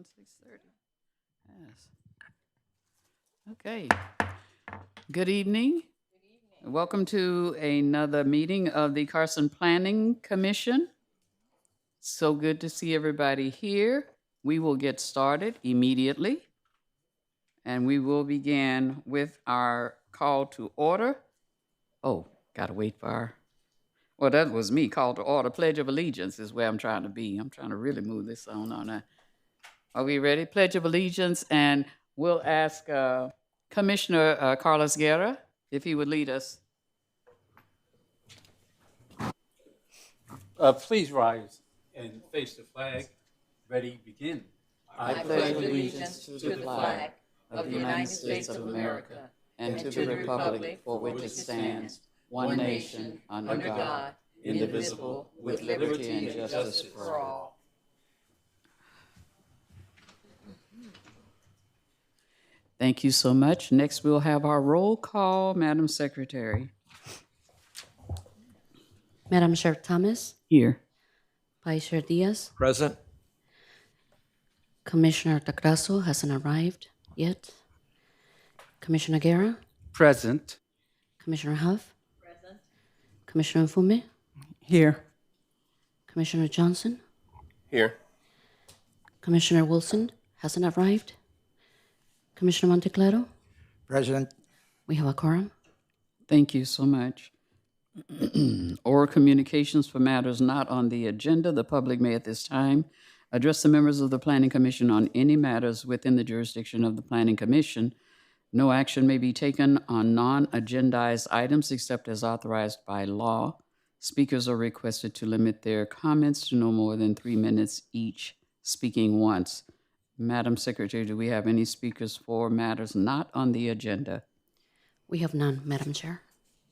on 6:30. Yes. Okay. Good evening. Welcome to another meeting of the Carson Planning Commission. So good to see everybody here. We will get started immediately, and we will begin with our call to order. Oh, gotta wait for our. Well, that was me. Call to order. Pledge of Allegiance is where I'm trying to be. I'm trying to really move this on. Are we ready? Pledge of Allegiance, and we'll ask Commissioner Carlos Guerra if he would lead us. Please rise and face the flag. Ready, begin. I pledge allegiance to the flag of the United States of America and to the republic for which it stands, one nation, under God, indivisible, with liberty and justice for all. Thank you so much. Next, we'll have our roll call, Madam Secretary. Madam Sheriff Thomas, Here. Vice Chair Diaz, Present. Commissioner Tagrasso hasn't arrived yet. Commissioner Guerra, Present. Commissioner Huff, present. Commissioner Mfume, Here. Commissioner Johnson, Here. Commissioner Wilson hasn't arrived. Commissioner Monteclaro, President. we have a quorum. Thank you so much. Oral communications for matters not on the agenda. The public may at this time address the members of the Planning Commission on any matters within the jurisdiction of the Planning Commission. No action may be taken on non-agendized items except as authorized by law. Speakers are requested to limit their comments to no more than 3 minutes each, speaking once. Madam Secretary, do we have any speakers for matters not on the agenda? We have none, Madam Chair.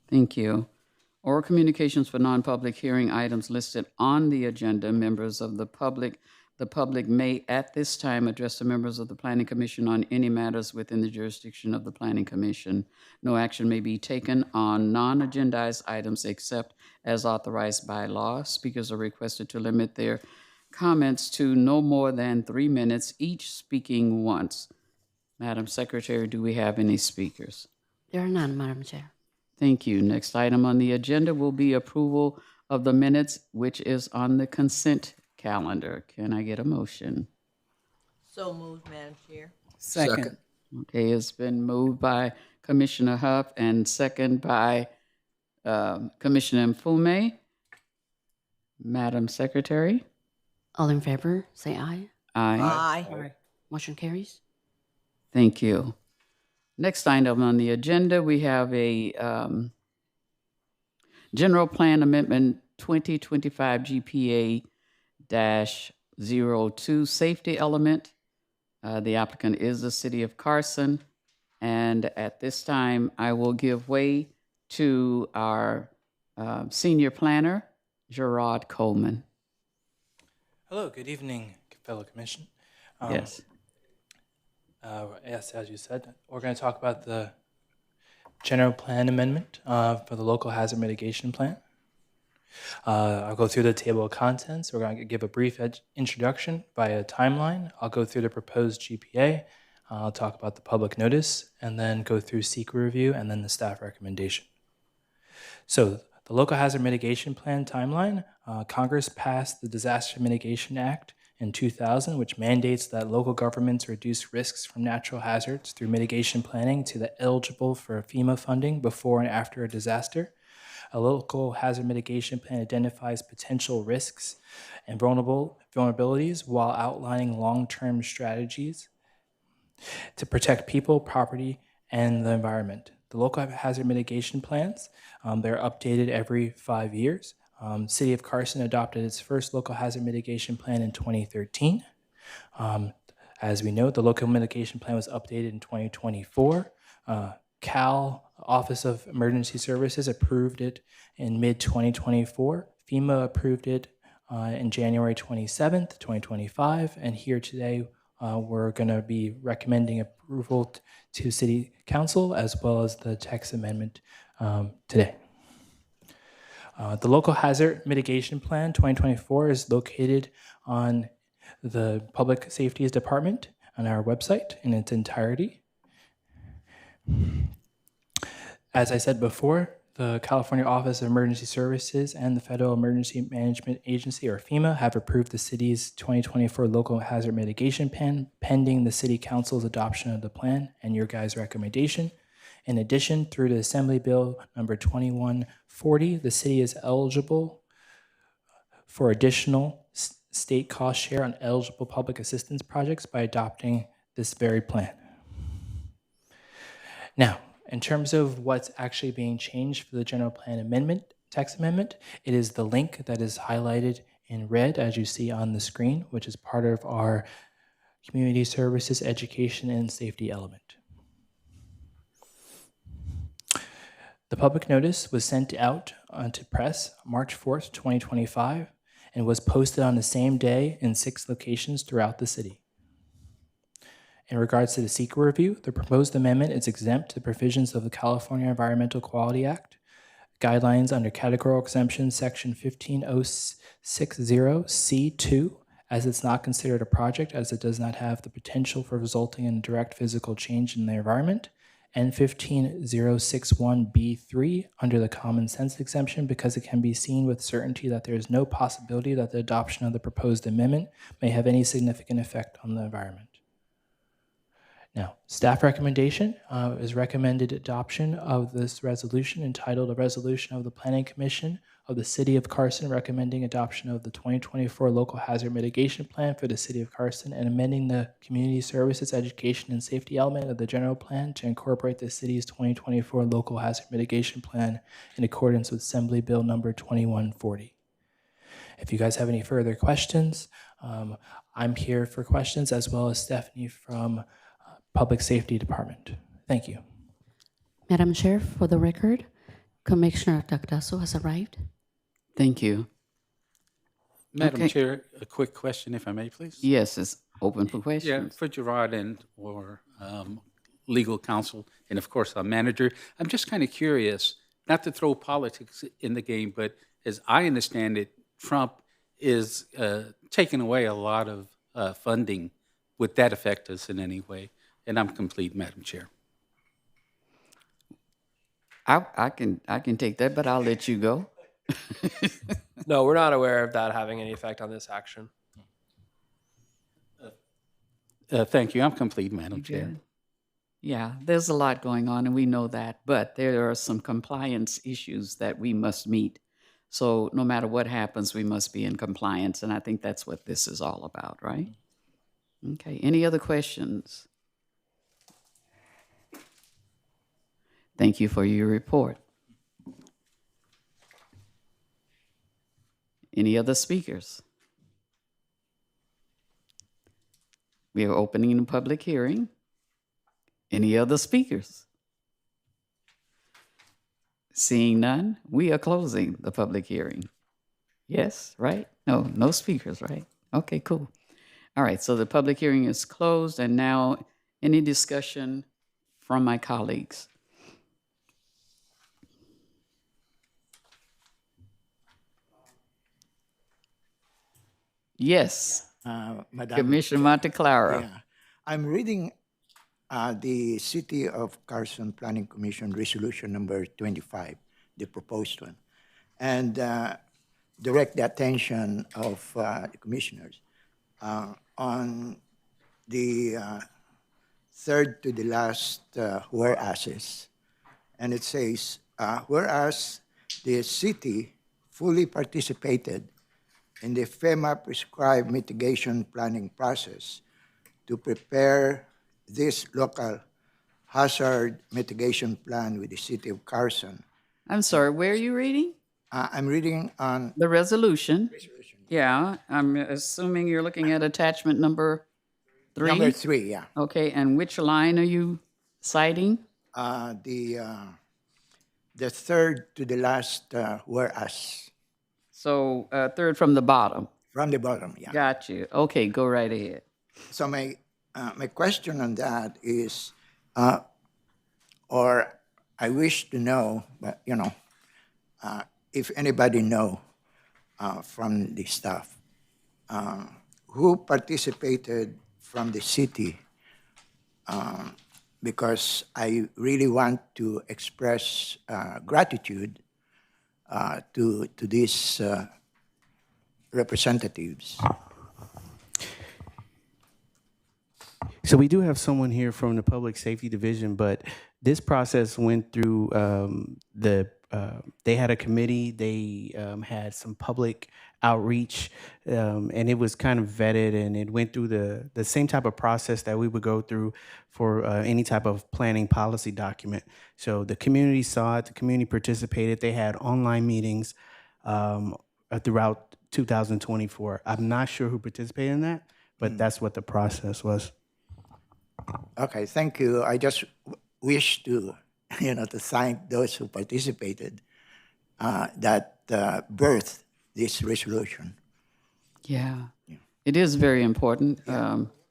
Thank you. Oral communications for non-public hearing items listed on the agenda. Members of the public may at this time address the members of the Planning Commission on any matters within the jurisdiction of the Planning Commission. No action may be taken on non-agendized items except as authorized by law. Speakers are requested to limit their comments to no more than 3 minutes, each speaking once. Madam Secretary, do we have any speakers? There are none, Madam Chair. Thank you. Next item on the agenda will be approval of the minutes, which is on the consent calendar. Can I get a motion? So moved, Madam Chair. Second. Okay, it's been moved by Commissioner Huff and second by Commissioner Mfume. Madam Secretary? All in favor, say aye. Aye. Aye. Motion carries. Thank you. Next item on the agenda, we have a General Plan Amendment 2025 GPA-02 Safety Element. The applicant is the City of Carson. And at this time, I will give way to our Senior Planner, Gerard Coleman. Hello, good evening, fellow commission. Yes. Yes, as you said, we're going to talk about the general plan amendment for the local hazard mitigation plan. I'll go through the table of contents. We're going to give a brief introduction via timeline. I'll go through the proposed GPA. I'll talk about the public notice, and then go through SEQR review, and then the staff recommendation. So the local hazard mitigation plan timeline, Congress passed the Disaster Mitigation Act in 2000, which mandates that local governments reduce risks from natural hazards through mitigation planning to the eligible for FEMA funding before and after a disaster. A local hazard mitigation plan identifies potential risks and vulnerabilities while outlining long-term strategies to protect people, property, and the environment. The local hazard mitigation plans, they're updated every 5 years. City of Carson adopted its first local hazard mitigation plan in 2013. As we know, the local mitigation plan was updated in 2024. Cal Office of Emergency Services approved it in mid-2024. FEMA approved it in January 27th, 2025. And here today, we're going to be recommending approval to City Council as well as the text amendment today. The Local Hazard Mitigation Plan 2024 is located on the Public Safety Department on our website in its entirety. As I said before, the California Office of Emergency Services and the Federal Emergency Management Agency, or FEMA, have approved the city's 2024 local hazard mitigation plan pending the City Council's adoption of the plan and your guys' recommendation. In addition, through the Assembly Bill number 2140, the city is eligible for additional state cost share on eligible public assistance projects by adopting this very plan. Now, in terms of what's actually being changed for the general plan amendment, text amendment, it is the link that is highlighted in red as you see on the screen, which is part of our community services, education, and safety element. The public notice was sent out to press March 4th, 2025, and was posted on the same day in 6 locations throughout the city. In regards to the SEQA review, the proposed amendment is exempt to the provisions of the California Environmental Quality Act, guidelines under categorical exemption section 15060C2, as it's not considered a project as it does not have the potential for resulting in a direct physical change in the environment, and 15061B3 under the common sense exemption because it can be seen with certainty that there is no possibility that the adoption of the proposed amendment may have any significant effect on the environment. Now, staff recommendation is recommended adoption of this resolution entitled A Resolution of the Planning Commission of the City of Carson recommending adoption of the 2024 Local Hazard Mitigation Plan for the City of Carson and amending the Community Services, Education, and Safety element of the general plan to incorporate the city's 2024 Local Hazard Mitigation Plan in accordance with Assembly Bill number 2140. If you guys have any further questions, I'm here for questions, as well as Stephanie from Public Safety Department. Thank you. Madam Chair, for the record, Commissioner Tactazo has arrived. Thank you. Madam Okay. Chair, a quick question, if I may, please. Yes, it's open for Yeah, questions. for Gerard and or legal counsel, and of course our manager. I'm just kind of curious, not to throw politics in the game, but as I understand it, Trump is taking away a lot of funding. Would that affect us in any way? And I'm complete, Madam Chair. I can take that, but I'll let you go. No, we're not aware of that having any effect on this action. Thank you. I'm complete, Madam Chair. Good. Yeah, there's a lot going on, and we know that, but there are some compliance issues that we must meet. So no matter what happens, we must be in compliance, and I think that's what this is all about, right? Okay, any other questions? Thank you for your report. Any other speakers? We are opening the public hearing. Any other speakers? Seeing none, we are closing the public hearing. Yes, right? No speakers, right? Okay, cool. All right, so the public hearing is closed, and now any discussion from my colleagues? Yes, Madam Commissioner Monte Clara. Yeah. I'm reading the City of Carson Planning Commission Resolution number 25, the proposed one, and direct the attention of the commissioners on the third to the last whereases. And it says, whereas the city fully participated in the FEMA prescribed mitigation planning process to prepare this local hazard mitigation plan with the city of Carson. I'm sorry, where are you reading? I'm reading on The resolution. Yeah, I'm assuming you're looking at attachment number 3? number 3, yeah. Okay, and which line are you citing? The third to the last whereas, So third from the bottom. from the bottom, yeah. Got you. Okay, go right ahead. So my question on that is, or I wish to know, but if anybody know from the staff, who participated from the city, because I really want to express gratitude to these representatives. So we do have someone here from the Public Safety Division, but this process went through they had a committee, they had some public outreach, and it was kind of vetted, and it went through the same type of process that we would go through for any type of planning policy document. So the community saw it, the community participated, they had online meetings throughout 2024. I'm not sure who participated in that, but that's what the process was. Okay, thank you. I just wish to, to thank those who participated that birthed this resolution. Yeah. It is very important.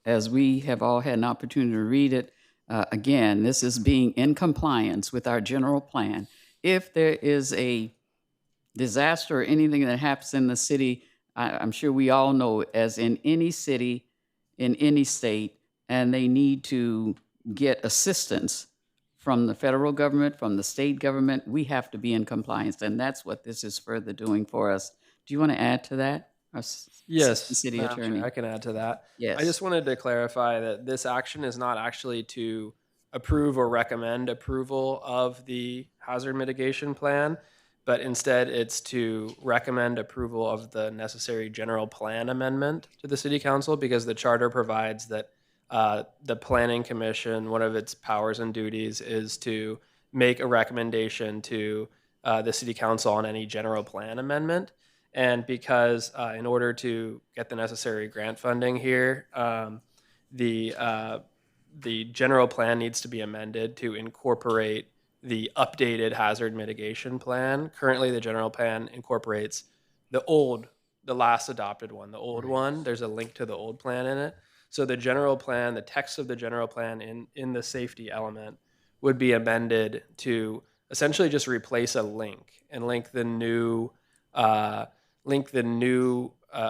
As we have all had an opportunity to read it, again, this is being in compliance with our general plan. If there is a disaster or anything that happens in the city, I'm sure we all know, as in any city, in any state, and they need to get assistance from the federal government, from the state government, we have to be in compliance. And that's what this is further doing for us. Do you want to add to that? Our Yes, City Madam Chair, Attorney. I can add to that. Yes. I just wanted to clarify that this action is not actually to approve or recommend approval of the hazard mitigation plan, but instead it's to recommend approval of the necessary general plan amendment to the City Council, because the charter provides that the Planning Commission, one of its powers and duties is to make a recommendation to the City Council on any general plan amendment. And because in order to get the necessary grant funding here, the general plan needs to be amended to incorporate the updated hazard mitigation plan. Currently, the general plan incorporates the last adopted one, the old one. There's a link to the old plan in it. So the general plan, the text of the general plan in the safety element would be amended to essentially just replace a link and link the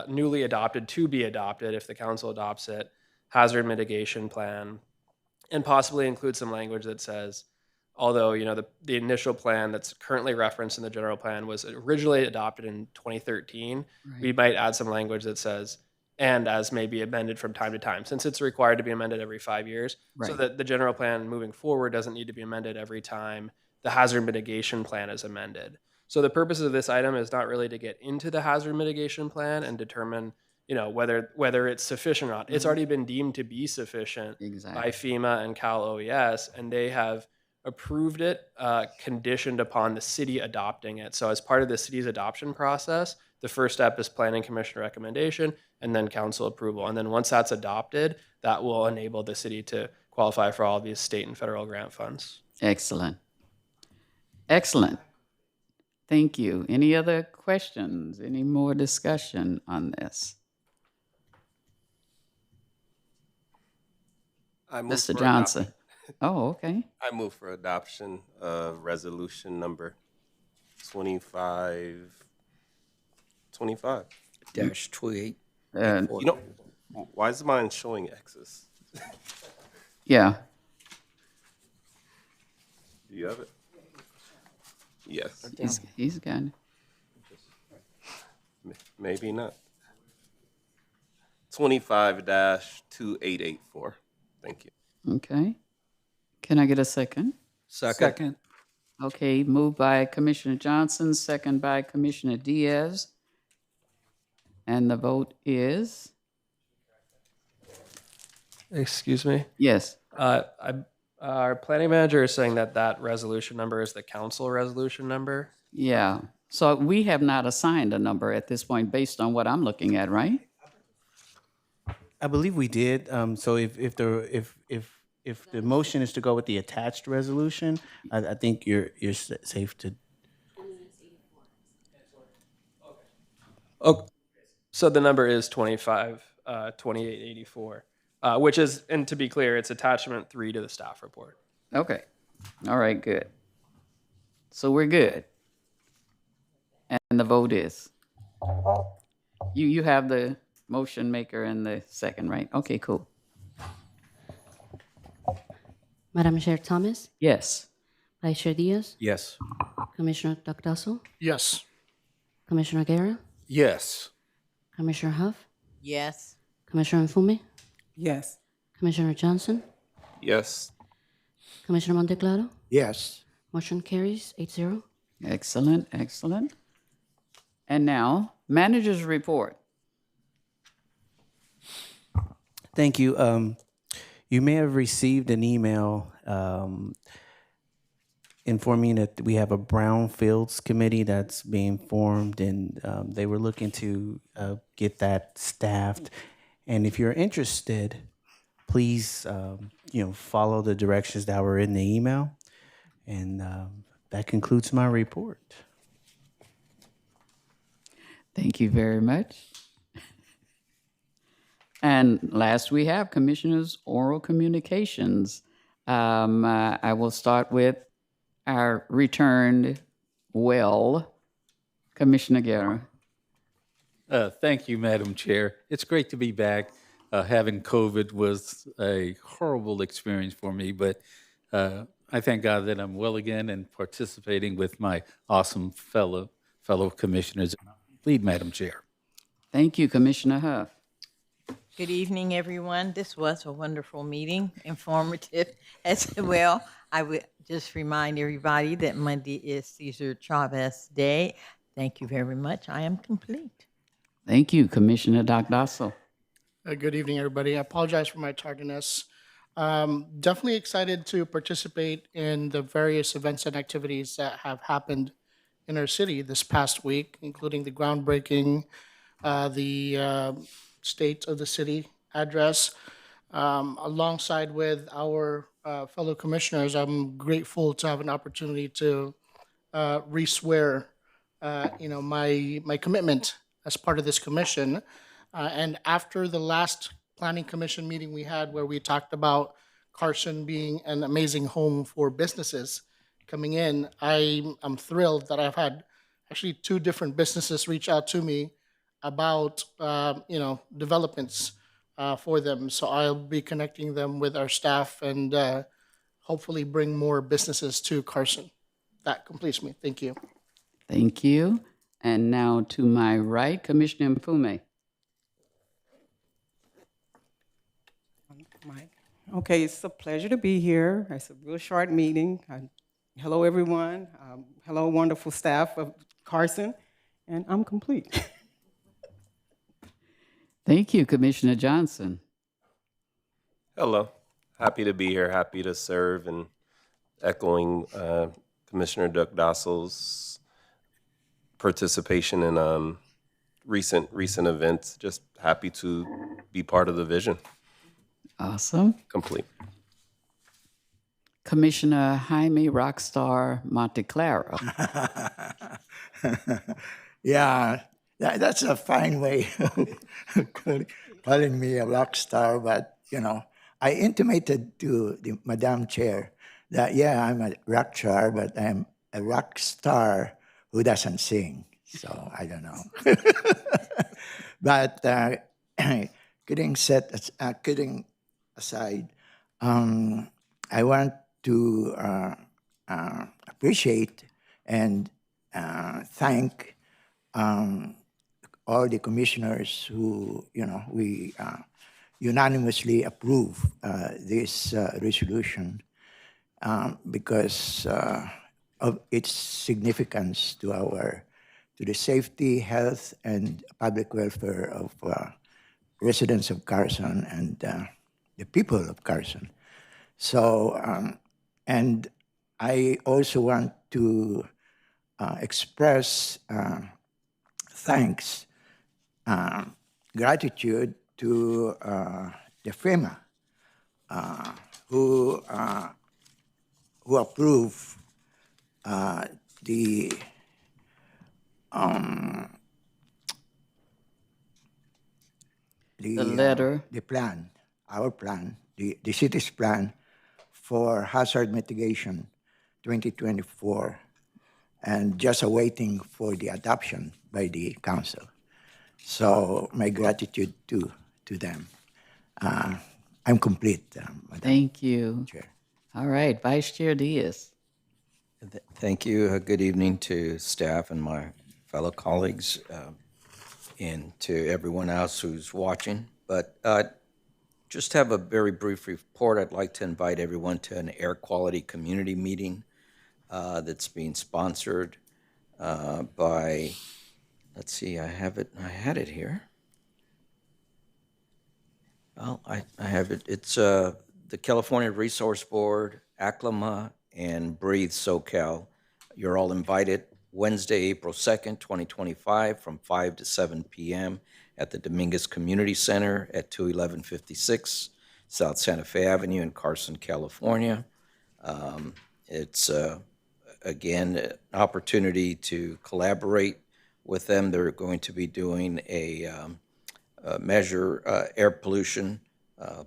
newly adopted, to be adopted if the council adopts it, hazard mitigation plan, and possibly include some language that says, although the initial plan that's currently referenced in the general plan was originally adopted in 2013, we might add some language that says, and as may be amended from time to time, since it's required to be amended every 5 years, so that the general plan moving forward doesn't need to be amended every time the hazard mitigation plan is amended. So the purpose of this item is not really to get into the hazard mitigation plan and determine, whether it's sufficient or not. It's already been deemed to be sufficient by FEMA and Cal OES, and they have approved it conditioned upon the city adopting it. So as part of the city's adoption process, the first step is Planning Commission recommendation and then council approval. And then once that's adopted, that will enable the city to qualify for all of these state and federal grant funds. Excellent. Excellent. Thank you. Any other questions? Any more discussion on this? Mr. Johnson. Oh, okay. I move for adoption of resolution number 25. -28. Why is mine showing X's? Yeah. Do you have it? Yes. He's got it. Maybe not. 25-2884. Thank you. Okay. Can I get a second? Second. Okay, moved by Commissioner Johnson, second by Commissioner Diaz. And the vote is? Excuse me? Yes. Our planning manager is saying that resolution number is the council resolution number. Yeah. So we have not assigned a number at this point based on what I'm looking at, right? I believe we did. So if the motion is to go with the attached resolution, I think you're safe to. Oh, so the number is 2884, which is, and to be clear, it's attachment 3 to the staff report. Okay. All right, good. So we're good. And the vote is? You have the motion maker and the second, right? Okay, cool. Madam Chair Thomas, Yes. Vice Chair Diaz, Yes. Commissioner Duckdussel, Yes. Commissioner Guerra, Yes. Commissioner Huff, Yes. Commissioner Mfume, Yes. Commissioner Johnson, Yes. Commissioner Monteclaro. Yes. Motion carries 8-0. Excellent, excellent. And now, manager's report. Thank you. You may have received an email informing that we have a brownfields committee that's being formed, and they were looking to get that staffed. And if you're interested, please, follow the directions that were in the email. And that concludes my report. Thank you very much. And last we have Commissioner's oral communications. I will start with our returned Commissioner Guerra. Thank you, Madam Chair. It's great to be back. Having COVID was a horrible experience for me, but I thank God that I'm well again and participating with my awesome fellow commissioners. Lead, Madam Chair. Thank you, Commissioner Huff. Good evening, everyone. This was a wonderful meeting, informative as well. I would just remind everybody that Monday is Cesar Chavez Day. Thank you very much. I am complete. Thank you, Commissioner Duckdussel. Good evening, everybody. I apologize for my tardiness. Definitely excited to participate in the various events and activities that have happened in our city this past week, including the groundbreaking, the State of the City address. Alongside with our fellow commissioners, I'm grateful to have an opportunity to re-swear, my commitment as part of this commission. And after the last planning commission meeting we had, where we talked about Carson being an amazing home for businesses coming in, I'm thrilled that I've had actually 2 different businesses reach out to me about developments for them. So I'll be connecting them with our staff and hopefully bring more businesses to Carson. That completes me. Thank you. Thank you. And now to my right, Commissioner Mfume. Okay, it's a pleasure to be here. It's a real short meeting. Hello, everyone. Hello, wonderful staff of Carson. And I'm complete. Thank you, Commissioner Johnson. Hello. Happy to be here. Happy to serve, and echoing Commissioner Duckdussel's participation in recent events. Just happy to be part of the vision. Awesome. Complete. Commissioner Jaime Rockstar Monteclaro. Yeah, that's a fine way of calling me a rock star, but, I intimated to the Madam Chair that, I'm a rock star, but I'm a rock star who doesn't sing. So I don't know. But kidding aside, I want to appreciate and thank all the commissioners who, we unanimously approve this resolution because of its significance to the safety, health, and public welfare of residents of Carson and the people of Carson. So, and I also want to express thanks, gratitude to the FEMA who approve the letter, the plan, our plan, the city's plan for hazard mitigation 2024, and just awaiting for the adoption by the council. So my gratitude to them. I'm complete, Madam Thank you. Chair. All right, Vice Chair Diaz. Thank you. Good evening to staff and my fellow colleagues, and to everyone else who's watching. But just have a very brief report. I'd like to invite everyone to an air quality community meeting that's being sponsored by, let's see, I had it here. Well, I have it. It's the California Resource Board, ACLIMA, and Breathe SoCal. You're all invited Wednesday, April 2nd, 2025, from 5 to 7 p.m. at the Dominguez Community Center at 21156 South Santa Fe Avenue in Carson, California. It's, again, an opportunity to collaborate with them. They're going to be doing a measure air pollution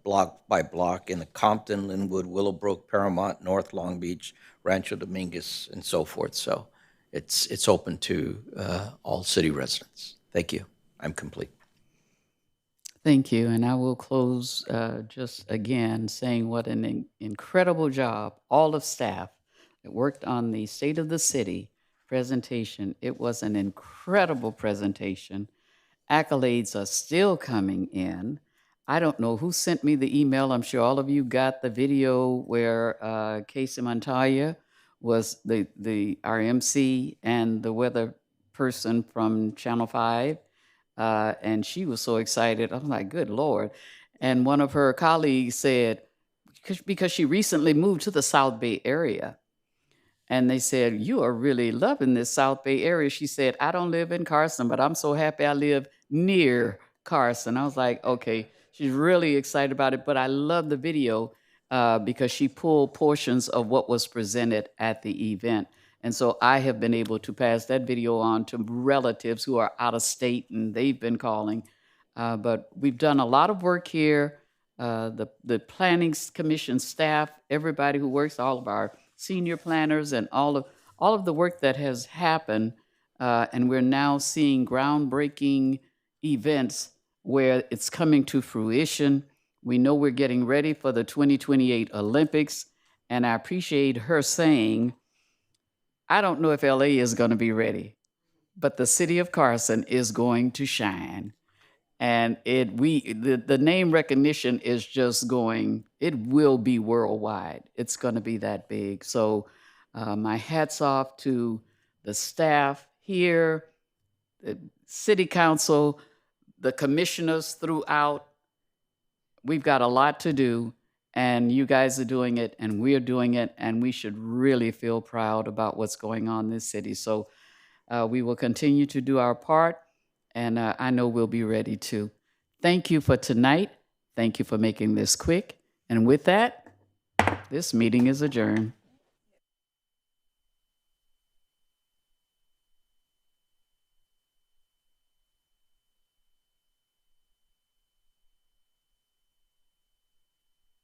block by block in the Compton, Linwood, Willowbrook, Paramount, North Long Beach, Rancho Dominguez, and so forth. So it's open to all city residents. Thank you. I'm complete. Thank you. And I will close just again saying what an incredible job all of staff that worked on the State of the City presentation. It was an incredible presentation. Accolades are still coming in. I don't know who sent me the email. I'm sure all of you got the video where Casey Montoya was the RMC and the weather person from Channel 5. And she was so excited. I'm like, good Lord. And one of her colleagues said, because she recently moved to the South Bay area, and they said, you are really loving this South Bay area. She said, I don't live in Carson, but I'm so happy I live near Carson. I was like, okay, she's really excited about it. But I love the video because she pulled portions of what was presented at the event. And so I have been able to pass that video on to relatives who are out of state, and they've been calling. But we've done a lot of work here. The Planning Commission staff, everybody who works, all of our senior planners, and all of the work that has happened, and we're now seeing groundbreaking events where it's coming to fruition. We know we're getting ready for the 2028 Olympics, and I appreciate her saying, I don't know if LA is going to be ready, but the city of Carson is going to shine. And the name recognition is just going, it will be worldwide. It's going to be that big. So my hats off to the staff here, the city council, the commissioners throughout. We've got a lot to do, and you guys are doing it, and we're doing it, and we should really feel proud about what's going on in this city. So we will continue to do our part, and I know we'll be ready to. Thank you for tonight. Thank you for making this quick. And with that, this meeting is adjourned.